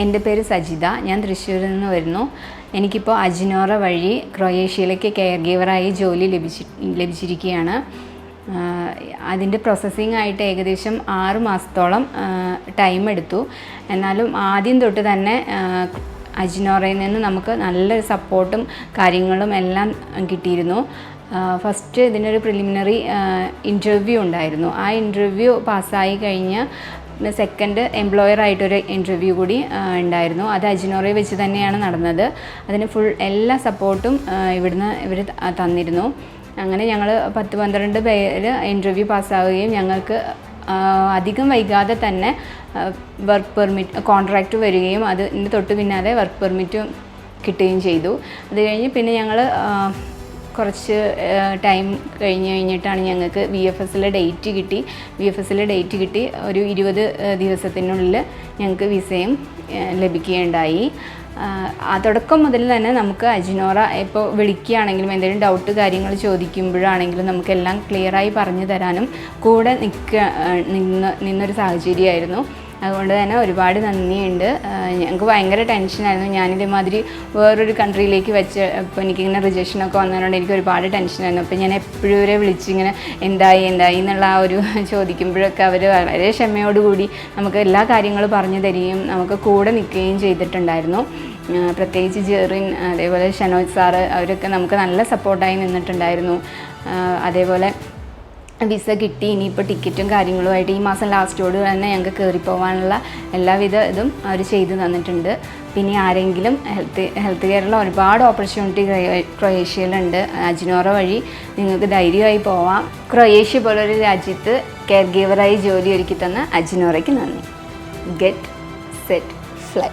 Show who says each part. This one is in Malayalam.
Speaker 1: എൻ്റെ പേര് സജിത. ഞാൻ തൃശ്ശൂരിൽ നിന്ന് വരുന്നു. എനിക്കിപ്പോൾ അജിനോറ വഴി ക്രൊയേഷ്യയിലേക്ക് കെയർ ഗീവറായി ജോലി ലഭിച്ചിരിക്കുകയാണ്. അതിൻ്റെ പ്രോസസ്സിംഗ് ആയിട്ട് ഏകദേശം 6 മാസത്തോളം ടൈം എടുത്തു. എന്നാലും ആദ്യം തൊട്ട് തന്നെ അജിനോറയിൽ നിന്ന് നമുക്ക് നല്ലൊരു സപ്പോർട്ടും കാര്യങ്ങളും എല്ലാം കിട്ടിയിരുന്നു. ഫസ്റ്റ് ഇതിനൊരു പ്രിലിമിനറി ഇൻ്റർവ്യൂ ഉണ്ടായിരുന്നു. ആ ഇൻ്റർവ്യൂ പാസ്സായി കഴിഞ്ഞ് സെക്കൻഡ് എംപ്ലോയറായിട്ടൊരു ഇൻ്റർവ്യൂ കൂടി ഉണ്ടായിരുന്നു. അത് അജിനോറയിൽ വെച്ച് തന്നെയാണ് നടന്നത്. അതിന് ഫുൾ എല്ലാ സപ്പോർട്ടും ഇവർ തന്നിരുന്നു. അങ്ങനെ ഞങ്ങൾ 10-12 പേര് ഇൻ്റർവ്യൂ പാസ്സാവുകയും ഞങ്ങൾക്ക് അധികം വൈകാതെ തന്നെ വർക്ക് പെർമിറ്റ് കോൺട്രാക്റ്റ് വരികയും അതിന് തൊട്ട് പിന്നാലെ വർക്ക് പെർമിറ്റും കിട്ടുകയും ചെയ്തു. അത് കഴിഞ്ഞ് പിന്നെ ഞങ്ങൾ കുറച്ച് ടൈം കഴിഞ്ഞിട്ടാണ് ഞങ്ങൾക്ക് VFSലെ ഡേറ്റ് കിട്ടി. ഒരു 20 ദിവസത്തിനുള്ളിൽ ഞങ്ങൾക്ക് വിസയും ലഭിക്കുകയുണ്ടായി. തുടക്കം മുതൽ തന്നെ നമുക്ക് അജിനോറ ഇപ്പോൾ വിളിക്കുകയാണെങ്കിലും എന്തെങ്കിലും ഡൗട്ട് കാര്യങ്ങൾ ചോദിക്കുമ്പോഴാണെങ്കിലും നമുക്കെല്ലാം ക്ലിയറായി പറഞ്ഞു തരാനും കൂടെ നിന്നൊരു സാഹചര്യമായിരുന്നു. അതുകൊണ്ട് തന്നെ ഒരുപാട് നന്ദിയുണ്ട്. ഞങ്ങൾക്ക് ഭയങ്കര ടെൻഷനായിരുന്നു. ഞാനിതേമാതിരി വേറൊരു കൺട്രിയിലേക്ക് ഇപ്പോൾ എനിക്കിങ്ങനെ റിജക്ഷനൊക്കെ വന്നതുകൊണ്ട് എനിക്ക് ഒരുപാട് ടെൻഷനായിരുന്നു. അപ്പോൾ ഞാൻ എപ്പോഴും ഇവരെ വിളിച്ചിങ്ങനെ എന്തായി എന്നുള്ള ആ ഒരു ചോദിക്കുമ്പോഴൊക്കെ അവർ വളരെ ക്ഷമയോടുകൂടി നമുക്ക് എല്ലാ കാര്യങ്ങളും പറഞ്ഞു തരികയും നമുക്ക് കൂടെ നിൽക്കുകയും ചെയ്തിട്ടുണ്ടായിരുന്നു. പ്രത്യേകിച്ച് ജെറിൻ, അതേപോലെ ഷനോജ് സാറ്, അവരൊക്കെ നമുക്ക് നല്ല സപ്പോർട്ടായി നിന്നിട്ടുണ്ടായിരുന്നു. അതേപോലെ വിസ കിട്ടി. ഇനിയിപ്പോൾ ടിക്കറ്റും കാര്യങ്ങളുമായിട്ട് ഈ മാസം ലാസ്റ്റോട് തന്നെ ഞങ്ങൾക്ക് കയറിപ്പോകാനുള്ള എല്ലാവിധ ഇതും അവർ ചെയ്തു തന്നിട്ടുണ്ട്. പിന്നെ ആരെങ്കിലും ഹെൽത്ത് കെയറിൽ ഒരുപാട് ഓപ്പർച്യൂണിറ്റി ക്രൊയേഷ്യയിലുണ്ട്. അജിനോറ വഴി നിങ്ങൾക്ക് ധൈര്യമായി പോവാം. ക്രൊയേഷ്യ പോലൊരു രാജ്യത്ത് കെയർ ഗീവറായി ജോലി ഒരുക്കി തന്ന അജിനോറയ്ക്ക് നന്ദി. Get set fly.